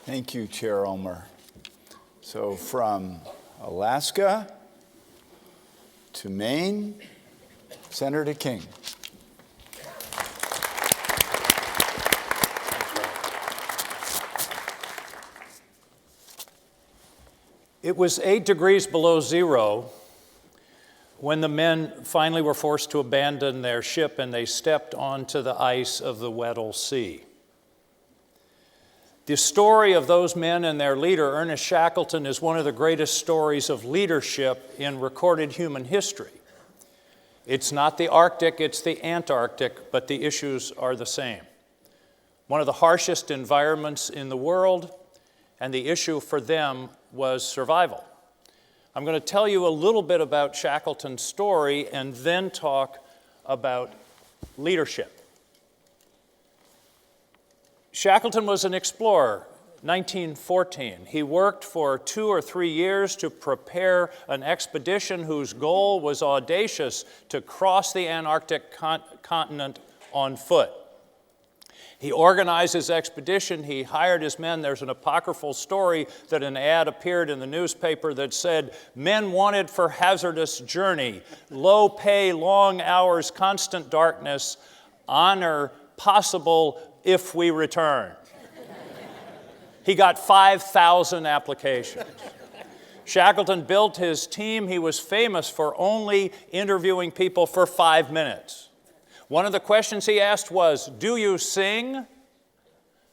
Thank you, Chair Ulmer. So from Alaska to Maine, Senator King. It was 8 degrees below zero when the men finally were forced to abandon their ship and they stepped onto the ice of the Weddell Sea. The story of those men and their leader, Ernest Shackleton, is one of the greatest stories of leadership in recorded human history. It's not the Arctic, it's the Antarctic, but the issues are the same. One of the harshest environments in the world, and the issue for them was survival. I'm going to tell you a little bit about Shackleton's story and then talk about leadership. Shackleton was an explorer, 1914. He worked for 2 or 3 years to prepare an expedition whose goal was audacious, to cross the Antarctic continent on foot. He organized his expedition, he hired his men. There's an apocryphal story that an ad appeared in the newspaper that said, "Men wanted for hazardous journey, low pay, long hours, constant darkness, honor possible if we return." He got 5,000 applications. Shackleton built his team. He was famous for only interviewing people for 5 minutes. One of the questions he asked was, "Do you sing?"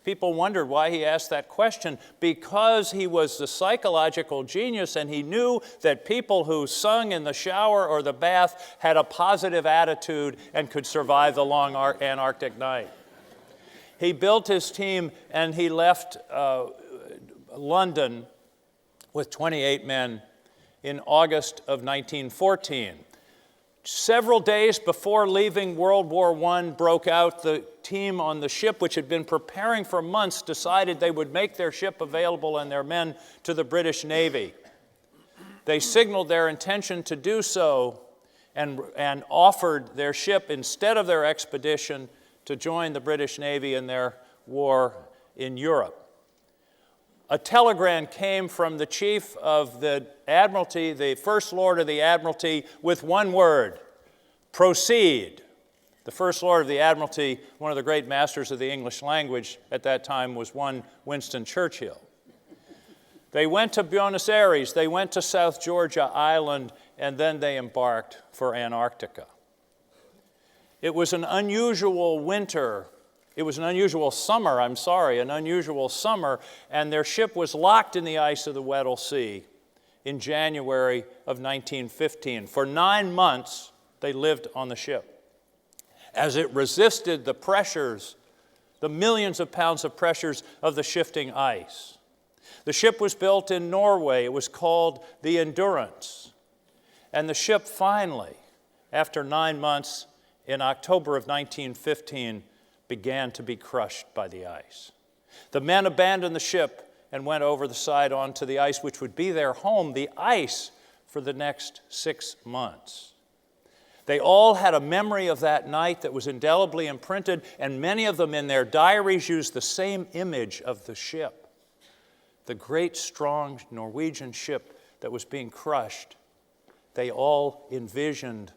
People wondered why he asked that question. Because he was the psychological genius and he knew that people who sung in the shower or the bath had a positive attitude and could survive the long Antarctic night. He built his team and he left London with 28 men in August of 1914. Several days before leaving, World War I broke out. The team on the ship, which had been preparing for months, decided they would make their ship available and their men to the British Navy. They signaled their intention to do so and offered their ship instead of their expedition to join the British Navy in their war in Europe. A telegram came from the chief of the Admiralty, the First Lord of the Admiralty, with one word: proceed. The First Lord of the Admiralty, one of the great masters of the English language at that time, was one Winston Churchill. They went to Buenos Aires, they went to South Georgia Island, and then they embarked for Antarctica. It was an unusual summer, and their ship was locked in the ice of the Weddell Sea in January of 1915. For 9 months, they lived on the ship as it resisted the pressures, the millions of pounds of pressures of the shifting ice. The ship was built in Norway. It was called the Endurance. And the ship finally, after 9 months, in October of 1915, began to be crushed by the ice. The men abandoned the ship and went over the side onto the ice, which would be their home, the ice, for the next 6 months. They all had a memory of that night that was indelibly imprinted, and many of them in their diaries used the same image of the ship. The great, strong Norwegian ship that was being crushed, they all envisioned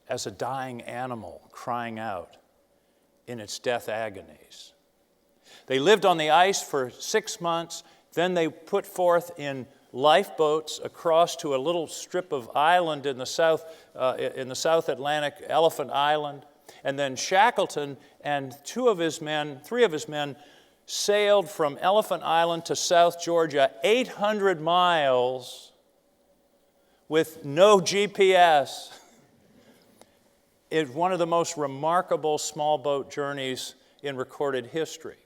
as a dying animal crying out in its death agonies. They lived on the ice for 6 months. Then they put forth in lifeboats across to a little strip of island in the South Atlantic, Elephant Island. And then Shackleton and 3 of his men sailed from Elephant Island to South Georgia, 800 miles with no GPS. It's one of the most remarkable small boat journeys in recorded history.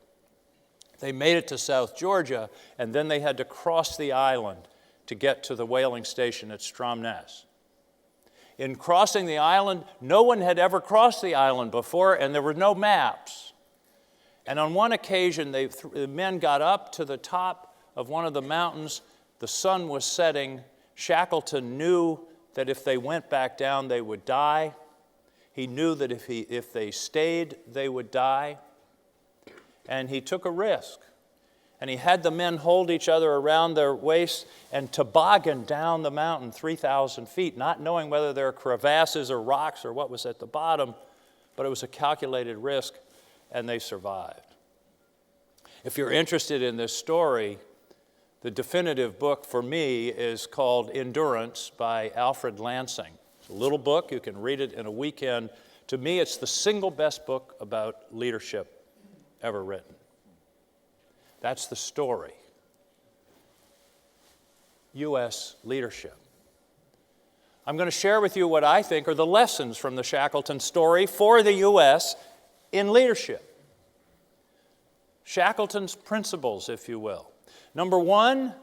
They made it to South Georgia, and then they had to cross the island to get to the whaling station at Stromness. In crossing the island, no one had ever crossed the island before, and there were no maps. And on one occasion, the men got up to the top of one of the mountains. The sun was setting. Shackleton knew that if they went back down, they would die. He knew that if they stayed, they would die. And he took a risk. And he had the men hold each other around their waists and toboggan down the mountain 3,000 feet, not knowing whether there are crevasses or rocks or what was at the bottom, but it was a calculated risk, and they survived. If you're interested in this story, the definitive book for me is called Endurance by Alfred Lansing. It's a little book. You can read it in a weekend. To me, it's the single best book about leadership ever written. That's the story. U.S. leadership. I'm going to share with you what I think are the lessons from the Shackleton story for the U.S. in leadership. Shackleton's principles, if you will. Number one,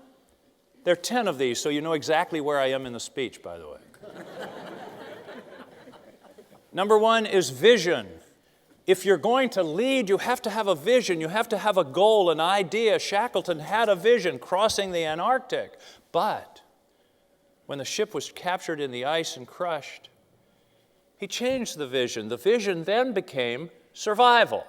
there are 10 of these, so you know exactly where I am in the speech, by the way. Number one is vision. If you're going to lead, you have to have a vision. You have to have a goal, an idea. Shackleton had a vision, crossing the Antarctic. But when the ship was captured in the ice and crushed, he changed the vision. The vision then became survival.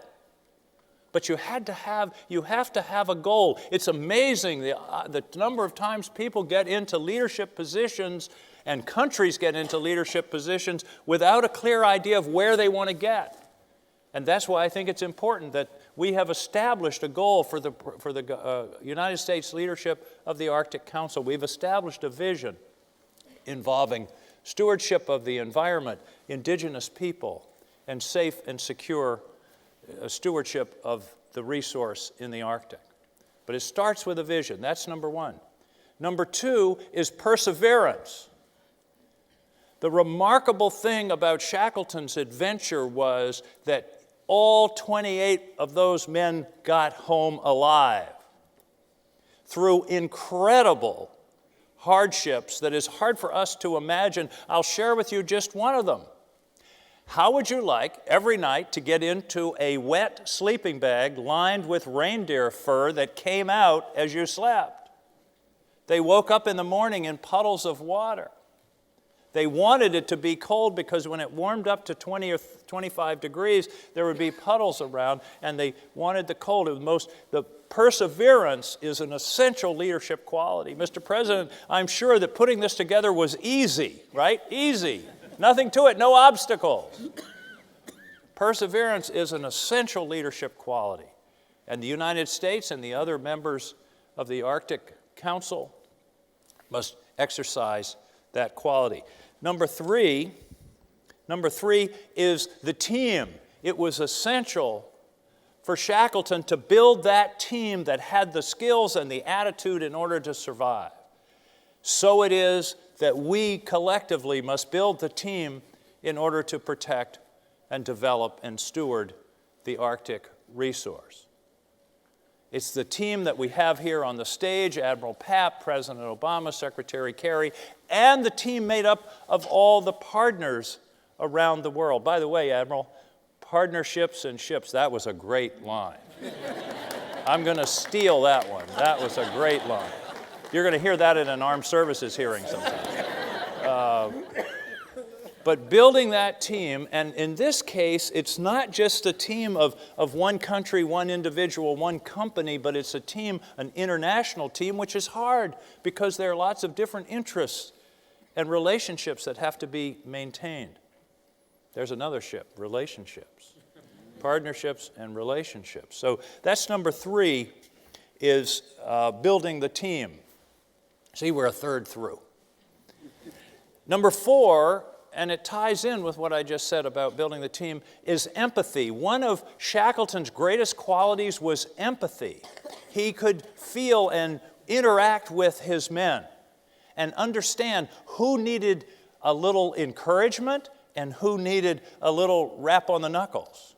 But you have to have a goal. It's amazing the number of times people get into leadership positions and countries get into leadership positions without a clear idea of where they want to get. And that's why I think it's important that we have established a goal for the United States leadership of the Arctic Council. We've established a vision involving stewardship of the environment, indigenous people, and safe and secure stewardship of the resource in the Arctic. But it starts with a vision. That's number one. Number two is perseverance. The remarkable thing about Shackleton's adventure was that all 28 of those men got home alive through incredible hardships that is hard for us to imagine. I'll share with you just one of them. How would you like every night to get into a wet sleeping bag lined with reindeer fur that came out as you slept? They woke up in the morning in puddles of water. They wanted it to be cold because when it warmed up to 20 or 25 degrees, there would be puddles around, and they wanted the cold. The perseverance is an essential leadership quality. Mr. President, I'm sure that putting this together was easy, right? Easy. Nothing to it, no obstacles. Perseverance is an essential leadership quality. And the United States and the other members of the Arctic Council must exercise that quality. Number three is the team. It was essential for Shackleton to build that team that had the skills and the attitude in order to survive. So it is that we collectively must build the team in order to protect and develop and steward the Arctic resource. It's the team that we have here on the stage, Admiral Papp, President Obama, Secretary Kerry, and the team made up of all the partners around the world. By the way, Admiral, partnerships and ships, that was a great line. I'm going to steal that one. That was a great line. You're going to hear that in an armed services hearing sometime. But building that team, and in this case, it's not just a team of one country, one individual, one company, but it's a team, an international team, which is hard because there are lots of different interests and relationships that have to be maintained. There's another ship, relationships, partnerships and relationships. So that's number three, is building the team. See, we're a third through. Number four, and it ties in with what I just said about building the team, is empathy. One of Shackleton's greatest qualities was empathy. He could feel and interact with his men and understand who needed a little encouragement and who needed a little rap on the knuckles.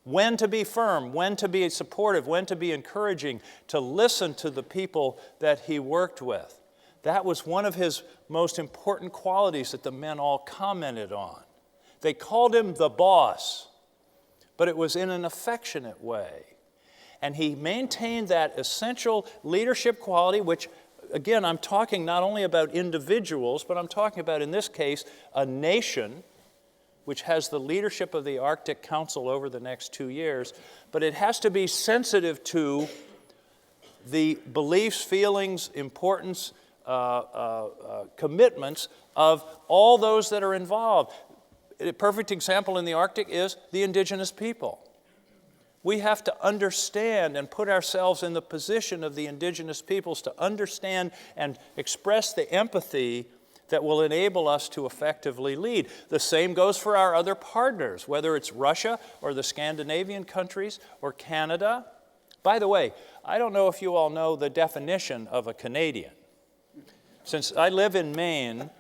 When to be firm, when to be supportive, when to be encouraging, to listen to the people that he worked with. That was one of his most important qualities that the men all commented on. They called him the boss, but it was in an affectionate way. And he maintained that essential leadership quality, which, again, I'm talking not only about individuals, but I'm talking about, in this case, a nation which has the leadership of the Arctic Council over the next 2 years, but it has to be sensitive to the beliefs, feelings, importance, commitments of all those that are involved. A perfect example in the Arctic is the indigenous people. We have to understand and put ourselves in the position of the indigenous peoples to understand and express the empathy that will enable us to effectively lead. The same goes for our other partners, whether it's Russia or the Scandinavian countries or Canada. By the way, I don't know if you all know the definition of a Canadian. Since I live in Maine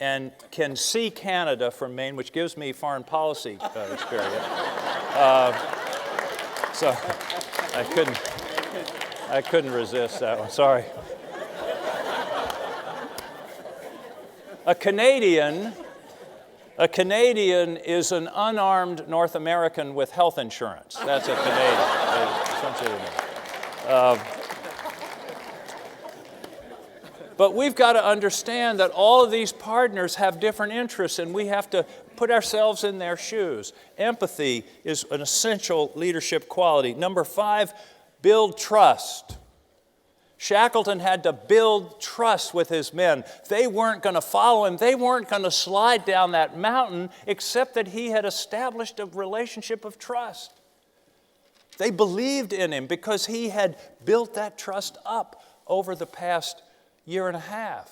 and can see Canada from Maine, which gives me foreign policy experience, so I couldn't resist that one. Sorry. A Canadian is an unarmed North American with health insurance. That's a Canadian. But we've got to understand that all of these partners have different interests, and we have to put ourselves in their shoes. Empathy is an essential leadership quality. Number 5, build trust. Shackleton had to build trust with his men. They weren't going to follow him. They weren't going to slide down that mountain except that he had established a relationship of trust. They believed in him because he had built that trust up over the past year and a half.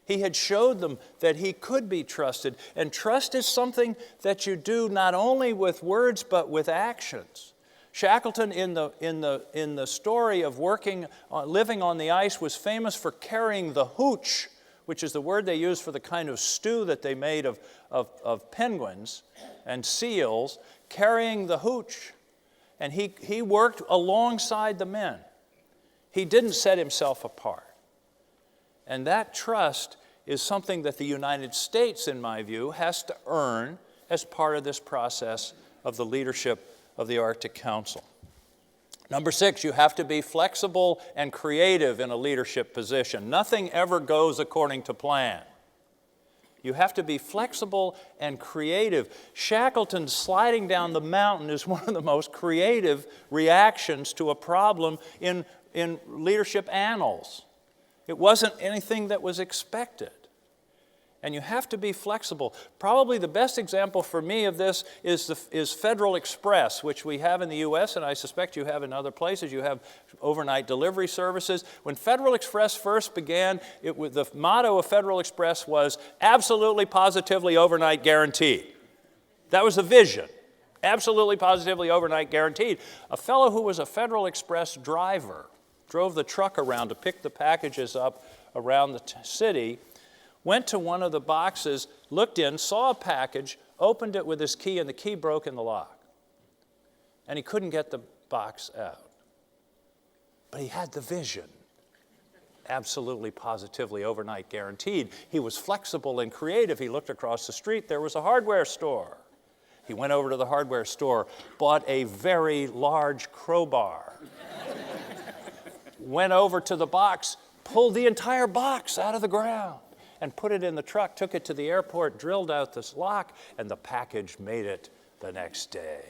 He had showed them that he could be trusted. And trust is something that you do not only with words but with actions. Shackleton, in the story of living on the ice, was famous for carrying the hooch, which is the word they used for the kind of stew that they made of penguins and seals, carrying the hooch. And he worked alongside the men. He didn't set himself apart. And that trust is something that the United States, in my view, has to earn as part of this process of the leadership of the Arctic Council. Number 6, you have to be flexible and creative in a leadership position. Nothing ever goes according to plan. You have to be flexible and creative. Shackleton sliding down the mountain is one of the most creative reactions to a problem in leadership annals. It wasn't anything that was expected. And you have to be flexible. Probably the best example for me of this is Federal Express, which we have in the U.S., and I suspect you have in other places. You have overnight delivery services. When Federal Express first began, the motto of Federal Express was absolutely, positively, overnight guaranteed. That was the vision. Absolutely, positively, overnight guaranteed. A fellow who was a Federal Express driver drove the truck around to pick the packages up around the city, went to one of the boxes, looked in, saw a package, opened it with his key, and the key broke in the lock. And he couldn't get the box out. But he had the vision. Absolutely, positively, overnight guaranteed. He was flexible and creative. He looked across the street. There was a hardware store. He went over to the hardware store, bought a very large crowbar, went over to the box, pulled the entire box out of the ground, and put it in the truck, took it to the airport, drilled out this lock, and the package made it the next day.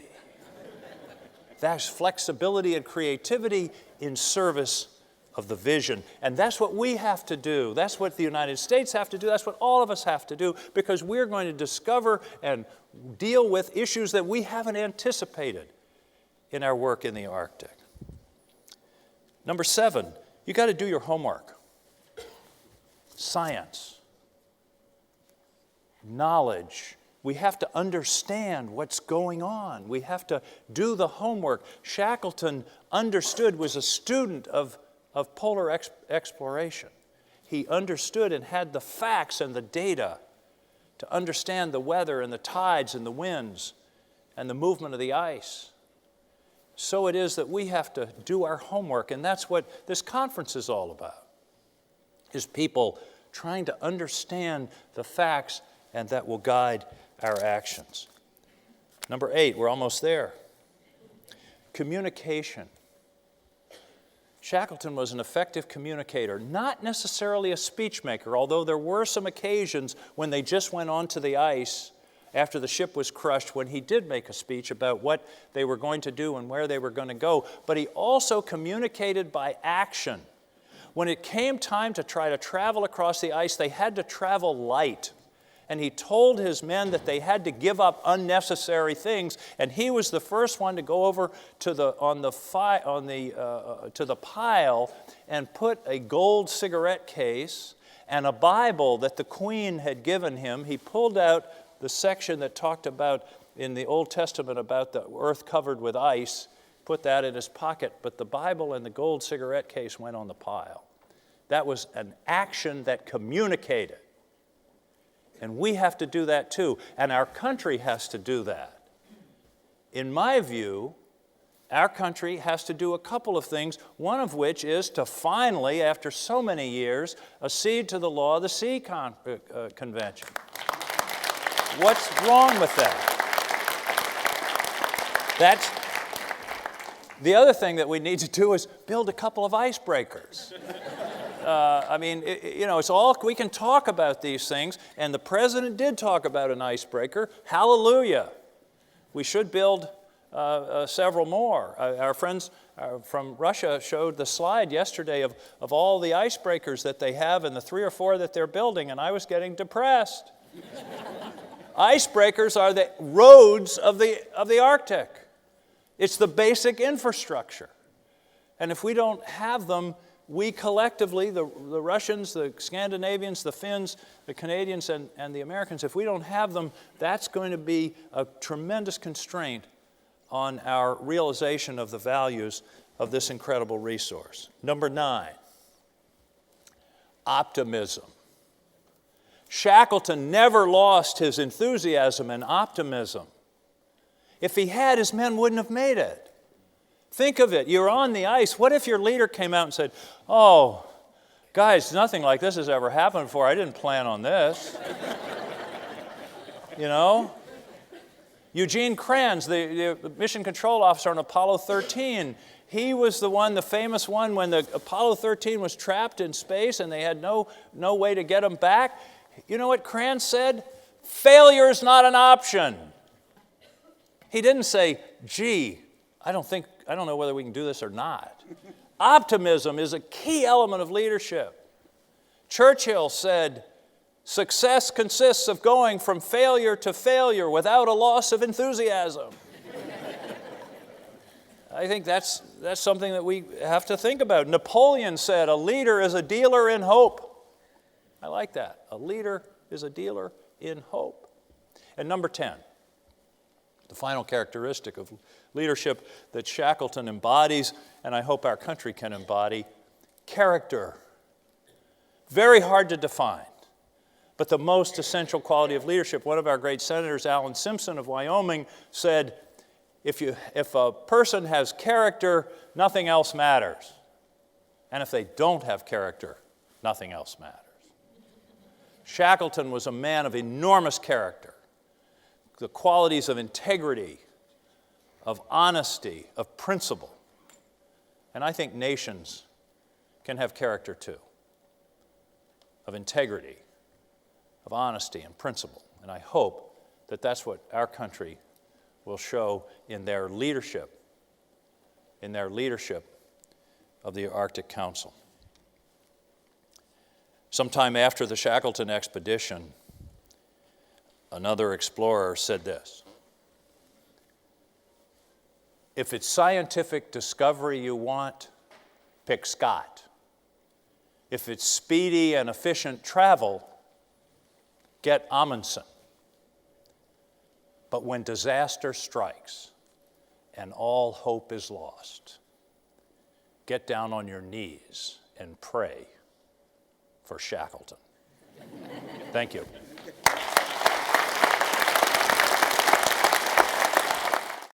That's flexibility and creativity in service of the vision. And that's what we have to do. That's what the United States have to do. That's what all of us have to do, because we're going to discover and deal with issues that we haven't anticipated in our work in the Arctic. Number 7, you got to do your homework. Science, knowledge. We have to understand what's going on. We have to do the homework. Shackleton was a student of polar exploration. He understood and had the facts and the data to understand the weather and the tides and the winds and the movement of the ice. So it is that we have to do our homework, and that's what this conference is all about, is people trying to understand the facts, and that will guide our actions. Number 8, we're almost there. Communication. Shackleton was an effective communicator, not necessarily a speech maker, although there were some occasions when they just went onto the ice after the ship was crushed when he did make a speech about what they were going to do and where they were going to go. But he also communicated by action. When it came time to try to travel across the ice, they had to travel light. And he told his men that they had to give up unnecessary things. And he was the first one to go over to the pile and put a gold cigarette case and a Bible that the Queen had given him. He pulled out the section that talked about in the Old Testament about the earth covered with ice, put that in his pocket, but the Bible and the gold cigarette case went on the pile. That was an action that communicated. And we have to do that too, and our country has to do that. In my view, our country has to do a couple of things, one of which is to finally, after so many years, accede to the Law of the Sea Convention. What's wrong with that? The other thing that we need to do is build a couple of icebreakers. It's all, we can talk about these things, and the president did talk about an icebreaker. Hallelujah. We should build several more. Our friends from Russia showed the slide yesterday of all the icebreakers that they have and the 3 or 4 that they're building, and I was getting depressed. Icebreakers are the roads of the Arctic. It's the basic infrastructure. And if we don't have them, we collectively, the Russians, the Scandinavians, the Finns, the Canadians, and the Americans, if we don't have them, that's going to be a tremendous constraint on our realization of the values of this incredible resource. Number 9, optimism. Shackleton never lost his enthusiasm and optimism. If he had, his men wouldn't have made it. Think of it. You're on the ice. What if your leader came out and said, "Oh, guys, nothing like this has ever happened before. I didn't plan on this." You know? Eugene Kranz, the mission control officer on Apollo 13, he was the famous one when the Apollo 13 was trapped in space and they had no way to get him back. You know what Kranz said? Failure is not an option. He didn't say, "Gee, I don't know whether we can do this or not." Optimism is a key element of leadership. Churchill said, "Success consists of going from failure to failure without a loss of enthusiasm." I think that's something that we have to think about. Napoleon said, "A leader is a dealer in hope." I like that. A leader is a dealer in hope. And number 10, the final characteristic of leadership that Shackleton embodies, and I hope our country can embody, character. Very hard to define, but the most essential quality of leadership. One of our great senators, Alan Simpson of Wyoming, said, if a person has character, nothing else matters. And if they don't have character, nothing else matters. Shackleton was a man of enormous character. The qualities of integrity, of honesty, of principle. And I think nations can have character too, of integrity, of honesty and principle. And I hope that that's what our country will show in their leadership of the Arctic Council. Sometime after the Shackleton expedition, another explorer said this: "If it's scientific discovery you want, pick Scott. If it's speedy and efficient travel, get Amundsen. But when disaster strikes and all hope is lost, get down on your knees and pray for Shackleton." Thank you.